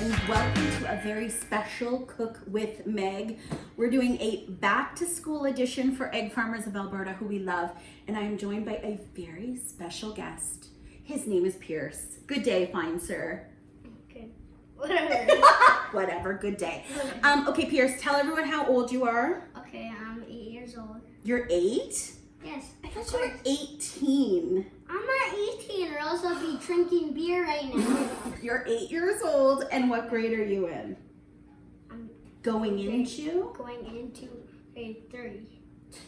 and welcome to a very special Cook with Meg. We're doing a back to school edition for Egg Farmers of Alberta, who we love, and I am joined by a very special guest. His name is Pierce. Good day, fine sir. Good. Whatever. Whatever, good day. Okay, Pierce, tell everyone how old you are. Okay, I'm 8 years old. You're 8? Yes. I thought you were 18. I'm not 18 or else I'll be drinking beer right now. You're 8 years old, and what grade are you in? I'm Going into? going into grade 3.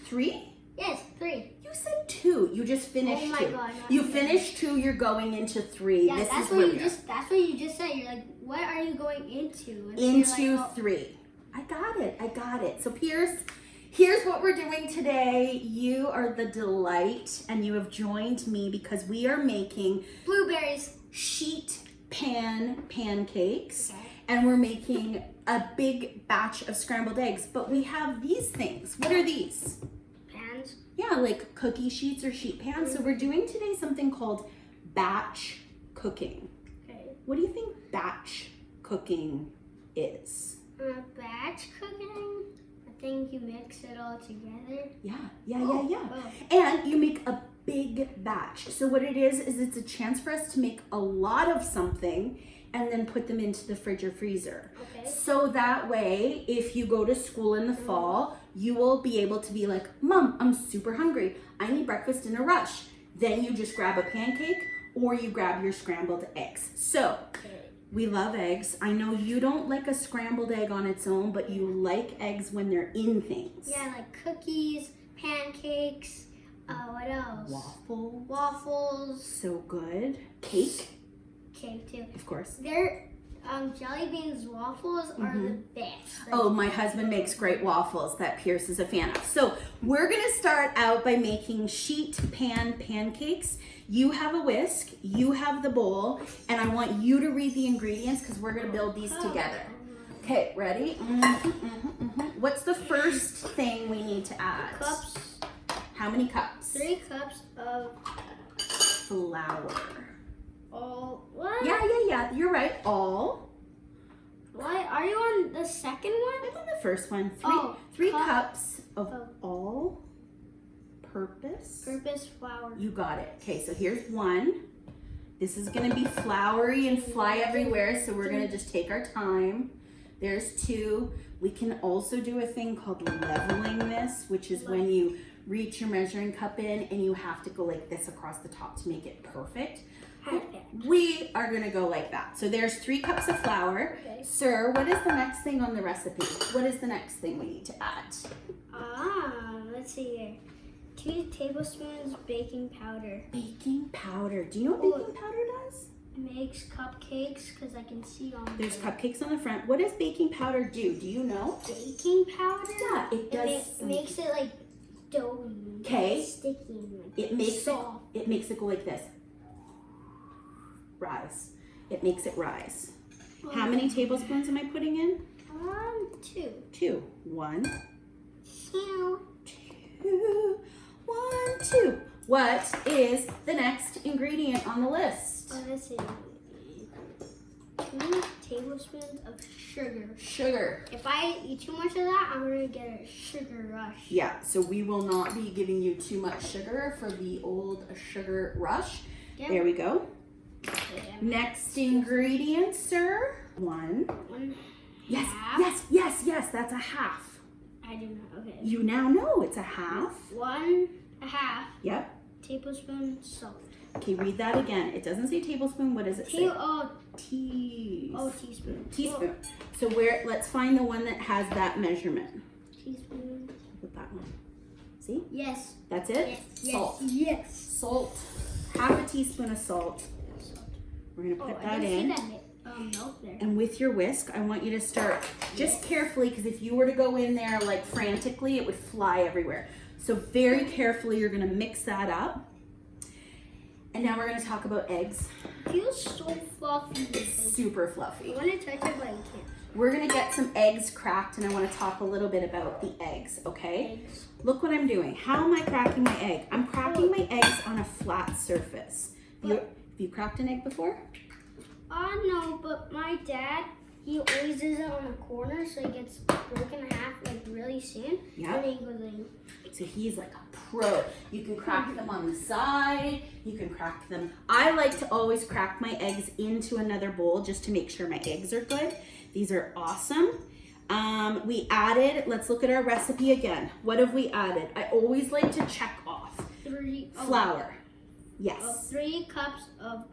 3? Yes, 3. You said 2. You just finished 2. Oh my God, You not finished 2. You're going into 3. Yeah, this that's is what where you we just that's what you just said. You're like, what are you going into? And into you're like, 3. I got it. So Pierce, here's what we're doing today. You are the delight, and you have joined me because we are making blueberries. sheet pan pancakes. Okay. And we're making a big batch of scrambled eggs, but we have these things. What are these? Pans. Yeah, like cookie sheets or sheet pans. So we're doing today something called batch cooking. Okay. What do you think batch cooking is? Batch cooking. I think you mix it all together. Yeah. Oh. And you make a big batch. So what it is it's a chance for us to make a lot of something and then put them into the fridge or freezer. Okay. So that way, if you go to school in the fall, you will be able to be like, Mom, I'm super hungry. I need breakfast in a rush. Then you just grab a pancake or you grab your scrambled eggs. So we love eggs. I know you don't like a scrambled egg on its own, but you like eggs when they're in things. Yeah, like cookies, pancakes, what else? Waffles. So good. Cake, Cake too. of course. Their jelly beans waffles are the best. Like, Oh, my husband makes great waffles that Pierce is a fan of. So we're gonna start out by making sheet pan pancakes. You have a whisk, you have the bowl, and I want you to read the ingredients because we're gonna build these together. Okay, ready? What's the first thing we need to add? Cups. How many cups? 3 cups of Flour. all. What? Yeah, you're right. All. Why are you on the second one? I'm on the first one. Three cups of all-purpose flour. You got it. Okay, so here's 1. This is gonna be floury and fly everywhere, so we're gonna just take our time. There's 2. We can also do a thing called leveling this, which is when you reach your measuring cup in and you have to go like this across the top to make it perfect. We are gonna go like that. So there's 3 cups of flour. Okay. Sir, what is the next thing on the recipe? What is the next thing we need to add? Let's see here. 2 tablespoons baking powder. Baking powder. Do you know what baking powder does? Makes cupcakes because I can see on There's there. cupcakes on the front. What does baking powder do? Do you know? Baking powder? Yeah, it does. It makes it like doughy. Okay. Sticky. Like It makes soft. it makes it go like this. Rise. It makes it rise. How many tablespoons am I putting in? 2. 2. 1, 2. 2. 1, 2. What is the next ingredient on the list? Let's see. 2 tablespoons of sugar. Sugar. If I eat too much of that, I'm gonna get a sugar rush. Yeah, so we will not be giving you too much sugar for the old sugar rush. Yep. There we go. Okay, Next ingredient, sir. 1. 1 Yes, half. yes, that's a half. I do not. Okay. You now know it's a half. 1 1/2 Yep. tablespoon salt. Okay, read that again. It doesn't say tablespoon. What does it say? Teaspoon. Teaspoon. So let's find the one that has that measurement. Teaspoon. Put that one. See? Yes. That's it? Yes. Salt. Yes. Salt. Half a teaspoon of salt. We're gonna put that in. I didn't see that milk there. And with your whisk, I want you to start just carefully, because if you were to go in there like frantically, it would fly everywhere. So very carefully, you're gonna mix that up. And now we're gonna talk about eggs. It feels so fluffy. Super fluffy. I want to touch it, but I can't. We're gonna get some eggs cracked, and I wanna talk a little bit about the eggs, okay? Eggs. Look what I'm doing. How am I cracking my egg? I'm cracking my eggs on a flat surface. Have you cracked an egg before? No, but my dad he always does it on a corner, so it gets broken in half like really soon. Yeah. And then he goes like. So he's like a pro. You can crack them on the side. You can crack them. I like to always crack my eggs into another bowl just to make sure my eggs are good. These are awesome. We added, let's look at our recipe again. What have we added? I always like to check off. Flour. Yes. 3 cups of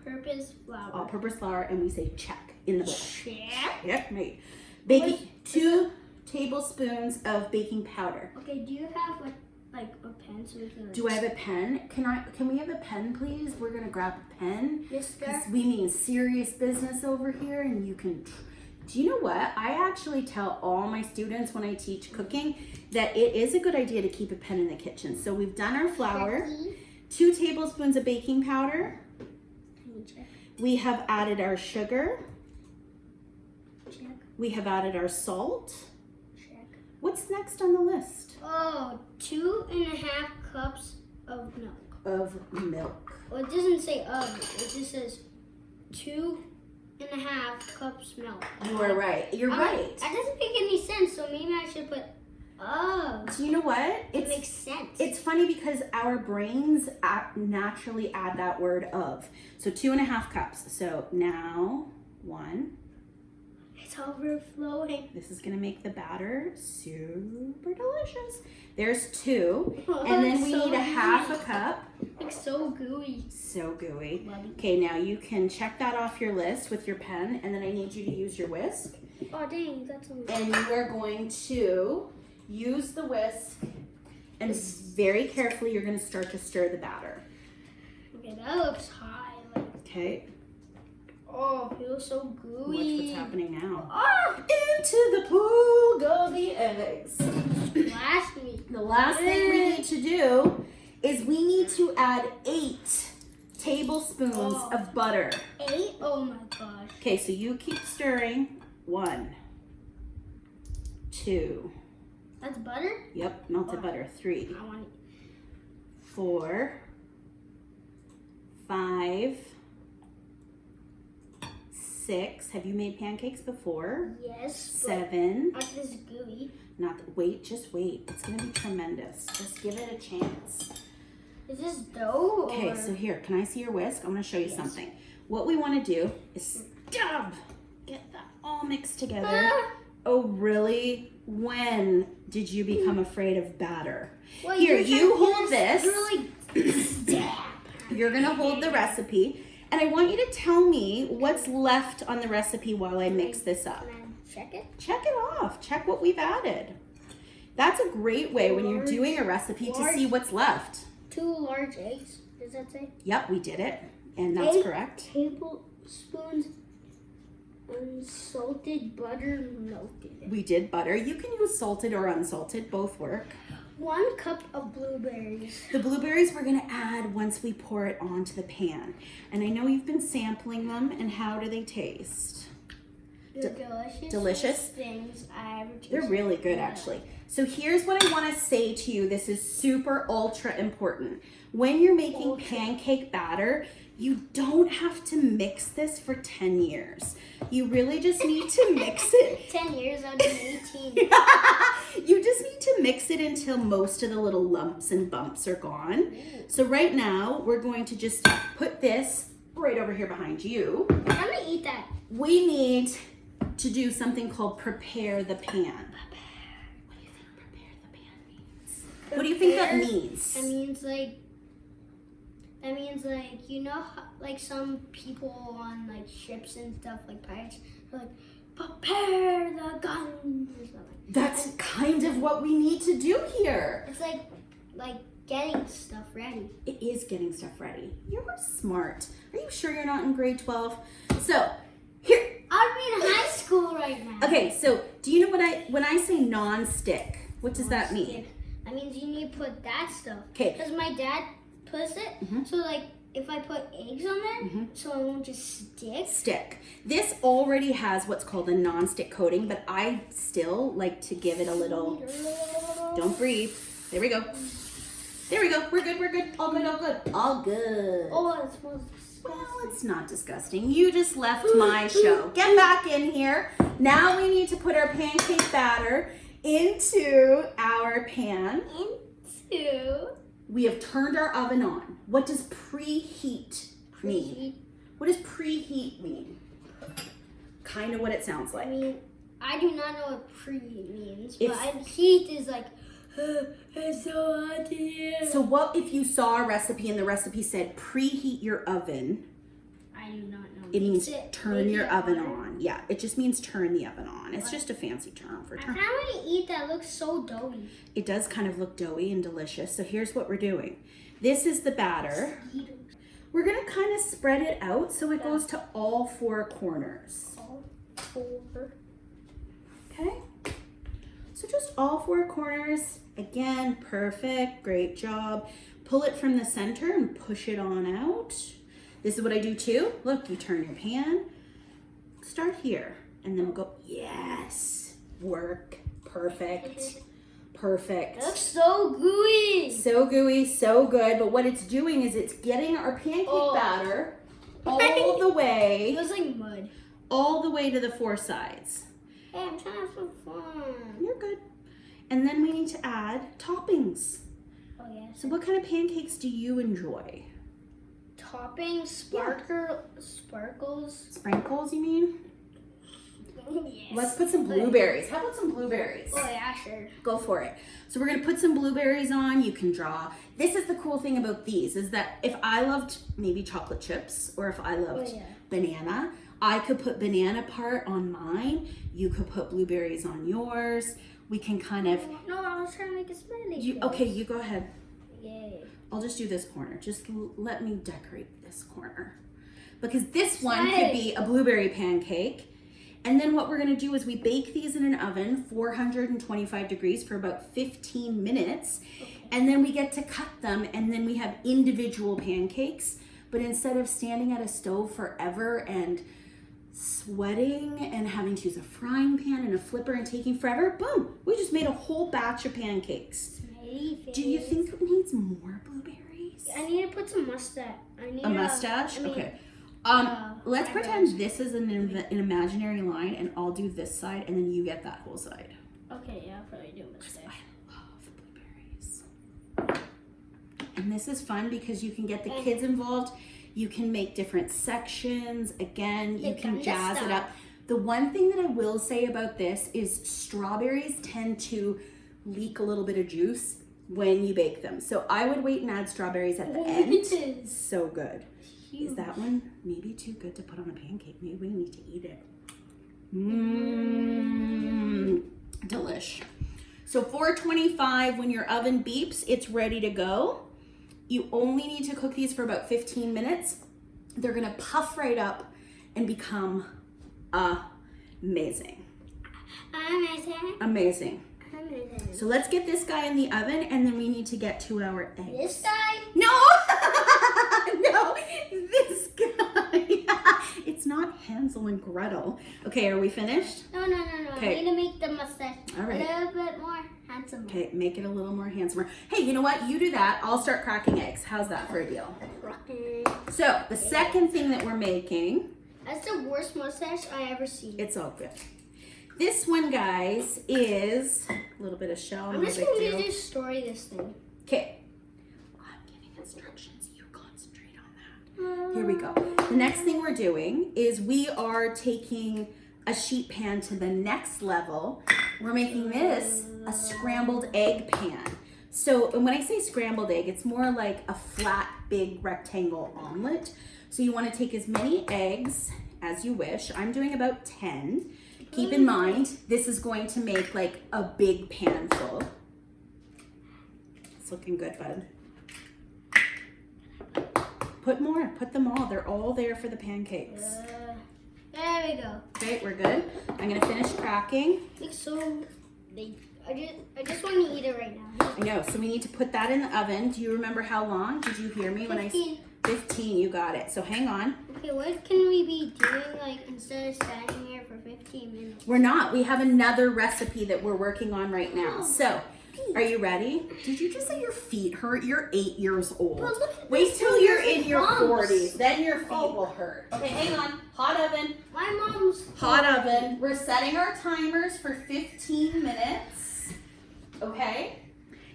purpose flour. All-purpose flour, and we say check in the bowl. Check. Yep, right. Baking, 2 tablespoons of baking powder. Okay, do you have like a pen so we can? Do I have a pen? Can we have a pen, please? We're gonna grab a pen. Because we mean serious business over here, and you can. Do you know what? I actually tell all my students when I teach cooking that it is a good idea to keep a pen in the kitchen. So we've done our flour, 2 tablespoons of baking powder. We have added our sugar. Check. We have added our salt. Check. What's next on the list? Oh, 2.5 cups of milk. Of milk. Well, it doesn't say of. It just says 2.5 cups milk. You are right. You're right. That doesn't make any sense, so maybe I should put of. Do you know what? It makes sense. It's funny because our brains naturally add that word of. So 2.5 cups. So now 1. It's overflowing. This is gonna make the batter super delicious. There's 2. Oh, and then we so need a half gooey. a cup. It's so gooey. So gooey. Bloody. Okay, now you can check that off your list with your pen, and then I need you to use your whisk. Oh dang, that's a And you are going to use the whisk, and very carefully you're going to start to stir the batter. Okay, that looks high. Okay. Oh, it feels so Watch gooey. what's happening now. Ah! Into the pool go the eggs. Splash me. The last thing we need to do is we need to add 8 tablespoons of butter. 8? Oh my gosh. Okay, so you keep stirring. 1, 2. That's butter? Yep, melted butter. 3, I want it. 4, 5, 6. Have you made pancakes before? Yes. 7. Not this gooey. Wait, just wait. It's gonna be tremendous. Just give it a chance. Is this dough? Okay, or? so here, can I see your whisk? I'm gonna show you something. What we wanna do is get that all mixed together. Ah! Oh, really? When did you become afraid of batter? Well, Here, you hold this. Really stab. You're gonna hold the recipe, and I want you to tell me what's left on the recipe while I mix this up. Can I check it? Check it off. Check what we've added. That's a great way when you're doing a recipe to see what's left. 2 large eggs. Does that say? Yep, we did it, and that's 8 correct. tablespoons unsalted butter melted. We did butter. You can use salted or unsalted, both work. 1 cup of blueberries. The blueberries we're gonna add once we pour it onto the pan. And I know you've been sampling them, and how do they taste? They're delicious. Delicious? Things I ever tasted. They're really good, actually. So here's what I wanna say to you. This is super ultra important. When you're making pancake batter, you don't have to mix this for 10 years. You really just need to mix it. 10 years, I'd be 18. You just need to mix it until most of the little lumps and bumps are gone. So right now, we're going to just put this right over here behind you. I'm gonna eat that. We need to do something called prepare the pan. What do you think prepare the pan means? What do you think that means? That means like, you know, how, like some people on like ships and stuff, like pirates, they're like, prepare the guns or something. That's kind of what we need to do here. It's like getting stuff ready. It is getting stuff ready. You're smart. Are you sure you're not in grade 12? So, here. I'm in high school right now. Okay, so do you know when I say non-stick, what does that mean? That means you need to put that stuff. Okay. Because my dad puts it, so like if I put eggs on there, so it won't just stick. Stick. This already has what's called a non-stick coating, but I still like to give it a little, don't breathe. There we go. There we go. We're good. We're good. All good. All good. All good. Oh, it smells disgusting. Well, it's not disgusting. You just left my show. Get back in here. Now we need to put our pancake batter into our pan. We have turned our oven on. What does preheat mean? What does preheat mean? Kind of what it sounds like. I mean, I do not know what preheat means, but heat is like, it's so hot here. So what if you saw a recipe and the recipe said preheat your oven? I do not know. It means turn your oven on. Yeah, it just means turn the oven on. It's just a fancy term for turn. I kind of want to eat that. It looks so doughy. It does kind of look doughy and delicious. So here's what we're doing. This is the batter. We're gonna kind of spread it out so it goes to all 4 corners. All 4. Okay. So just all 4 corners. Again, perfect. Great job. Pull it from the center and push it on out. This is what I do too. Look, you turn your pan. Start here and then we'll go. Yes. Work. Perfect. Perfect. It looks so gooey. So gooey, so good. But what it's doing is it's getting our pancake batter all the way. It feels like mud. All the way to the 4 sides. Hey, I'm trying to have some fun. You're good. And then we need to add toppings. Oh, yes. So what kind of pancakes do you enjoy? Toppings, sparkles. Sprinkles, you mean? Yes. Let's put some blueberries. How about some blueberries? Oh, yeah, sure. Go for it. So we're gonna put some blueberries on. You can draw. This is the cool thing about these is that if I loved maybe chocolate chips or if I loved banana, I could put banana part on mine. You could put blueberries on yours. We can kind of. No, I was trying to make it smelly. Okay, you go ahead. Yay. I'll just do this corner. Just let me decorate this corner. Because this one could be a blueberry pancake. And then what we're gonna do is we bake these in an oven, 425 degrees for about 15 minutes. Okay. And then we get to cut them and then we have individual pancakes. But instead of standing at a stove forever and sweating and having to use a frying pan and a flipper and taking forever, boom, we just made a whole batch of pancakes. Do you think it needs more blueberries? I need to put some mustache. I need a mustache? Okay. Let's pretend this is an imaginary line and I'll do this side and then you get that whole side. Okay, yeah, I'll probably do a mustache. I love blueberries. And this is fun because you can get the kids involved. You can make different sections. Again, you can jazz it up. The one thing that I will say about this is strawberries tend to leak a little bit of juice when you bake them. So I would wait and add strawberries at the end. So good. Is that one maybe too good to put on a pancake? Maybe we need to eat it. Delish. So 425, when your oven beeps, it's ready to go. You only need to cook these for about 15 minutes. They're gonna puff right up and become amazing. Amazing. So let's get this guy in the oven and then we need to get to our eggs. This guy? No! No, this guy. It's not Hansel and Gretel. Okay, are we finished? No. Okay. I need to make the mustache All right. a little bit more handsome. Okay, make it a little more handsomer. Hey, you know what? You do that. I'll start cracking eggs. How's that for a deal? So, the second thing that we're making. That's the worst mustache I ever seen. It's all good. This one, guys, is a little bit of shell. I'm just going to destroy this thing. Okay. I'm giving instructions. You concentrate on that. Here we go. The next thing we're doing is we are taking a sheet pan to the next level. We're making this a scrambled egg pan. So, and when I say scrambled egg, it's more like a flat, big rectangle omelet. So you want to take as many eggs as you wish. I'm doing about 10. Keep in mind, this is going to make like a big pan full. It's looking good, bud. Put more, put them all. They're all there for the pancakes. There we go. Okay, we're good. I'm gonna finish cracking. Looks so big. I just want to eat it right now. I know, so we need to put that in the oven. Do you remember how long? Did you hear me when 15, you got it. So hang on. Okay, what can we be doing like instead of standing here for 15 minutes? We're not. We have another recipe that we're working on right now. So Are you ready? Did you just say your feet hurt? You're 8 years old. But look at Wait this till one, you're there's in your bumps. 40s. Then your feet will hurt. Okay, hang on. Hot oven. My mom's Hot oven. We're setting our timers for 15 minutes. Okay?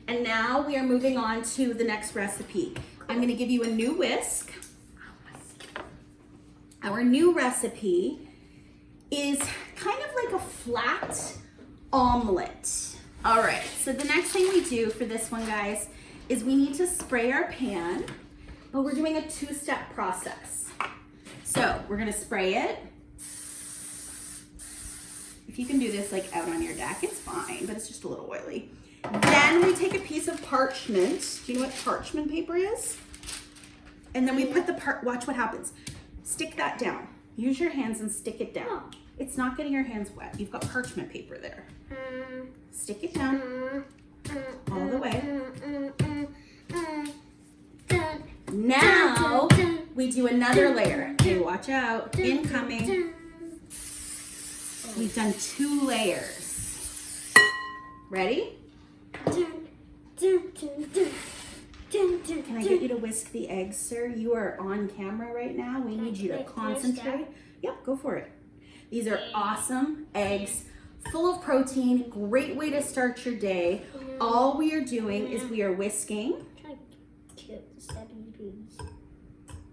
And now we are moving on to the next recipe. I'm going to give you a new whisk. Our new recipe is kind of like a flat omelette. All right, so the next thing we do for this one, guys, is we need to spray our pan, but we're doing a 2-step process. So we're gonna spray it. If you can do this like out on your deck, it's fine, but it's just a little oily. Then we take a piece of parchment. Do you know what parchment paper is? And then we put watch what happens. Stick that down. Use your hands and stick it down. Oh. It's not getting your hands wet. You've got parchment paper there. Stick it down all the way. Now we do another layer. Okay, watch out. Incoming. We've done 2 layers. Ready? Can I get you to whisk the eggs, sir? You are on camera right now. We need you to concentrate. Yep, go for it. These are awesome eggs, full of protein, great way to start your day. All we are doing is we are whisking.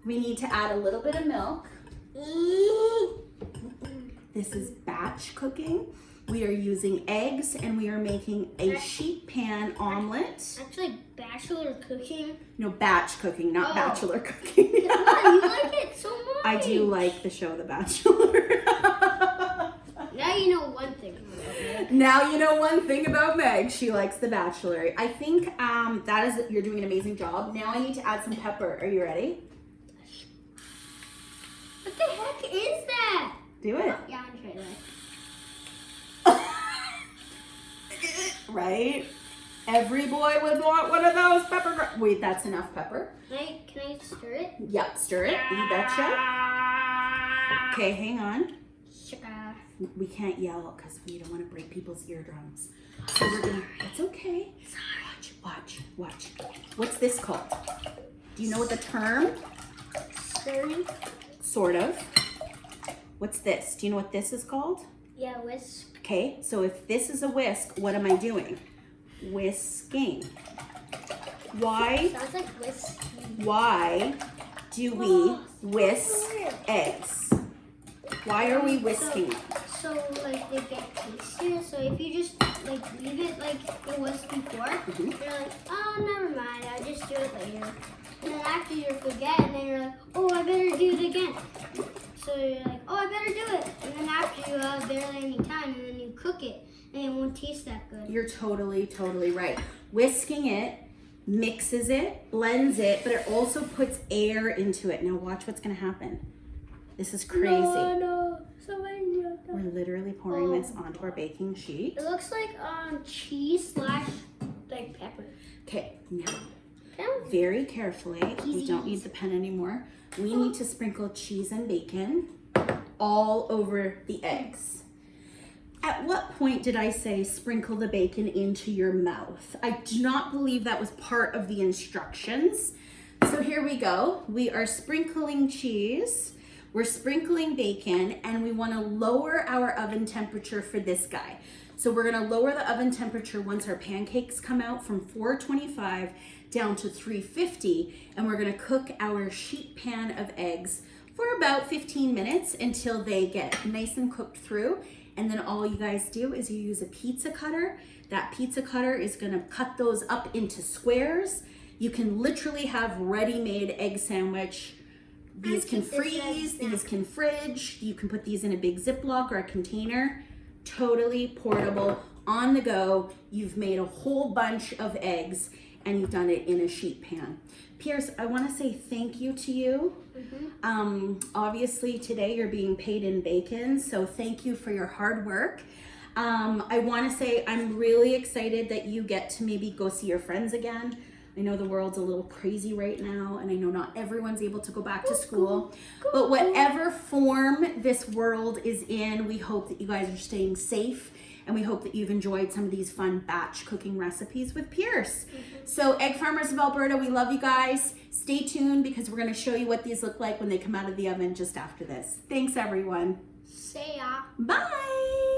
We need to add a little bit of milk. This is batch cooking. We are using eggs and we are making a sheet pan omelet. Actually, bachelor cooking. No, batch cooking, not bachelor cooking. Come on, you like it so much. I do like the show The Bachelor. Now you know one thing about Meg. Now you know one thing about Meg. She likes The Bachelor. I think you're doing an amazing job. Now I need to add some pepper. Are you ready? What the heck is that? Do it. Yeah, I'm trying to. Right? Every boy would want one of those pepper. Wait, that's enough pepper. Can I stir it? Yep, stir it. You betcha. Okay, hang on. We can't yell because we don't want to break people's eardrums. So we're gonna. It's okay. Watch. What's this called? Do you know what the term? Stirring? Sort of. What's this? Do you know what this is called? Yeah, whisk. Okay, so if this is a whisk, what am I doing? Whisking. Why? Sounds like whiskey. Why do we whisk eggs? Why are we whisking them? So like they get tastier. So if you just like leave it like it was before, you're like, oh, never mind, I'll just do it later. And then after you forget, and then you're like, oh, I better do it again. So you're like, oh, I better do it. And then after you have barely any time, and then you cook it, and it won't taste that good. You're totally right. Whisking it mixes it, blends it, but it also puts air into it. Now watch what's gonna happen. This is crazy. No. We're literally pouring this onto our baking sheet. It looks like cheese / like pepper. Okay, now very carefully, we don't need the pen anymore. We need to sprinkle cheese and bacon all over the eggs. At what point did I say sprinkle the bacon into your mouth? I do not believe that was part of the instructions. So here we go. We are sprinkling cheese, we're sprinkling bacon, and we want to lower our oven temperature for this guy. So we're gonna lower the oven temperature once our pancakes come out from 425 down to 350, and we're gonna cook our sheet pan of eggs for about 15 minutes until they get nice and cooked through. And then all you guys do is you use a pizza cutter. That pizza cutter is gonna cut those up into squares. You can literally have ready-made egg sandwich. These can freeze, these can fridge. You can put these in a big Ziploc or a container. Totally portable, on the go. You've made a whole bunch of eggs and you've done it in a sheet pan. Pierce, I want to say thank you to you. Obviously today you're being paid in bacon, so thank you for your hard work. I want to say I'm really excited that you get to maybe go see your friends again. I know the world's a little crazy right now, and I know not everyone's able to go back to school, but whatever form this world is in, we hope that you guys are staying safe And we hope that you've enjoyed some of these fun batch cooking recipes with Pierce. So Egg Farmers of Alberta, we love you guys. Stay tuned because we're gonna show you what these look like when they come out of the oven just after this. Thanks everyone. See ya. Bye.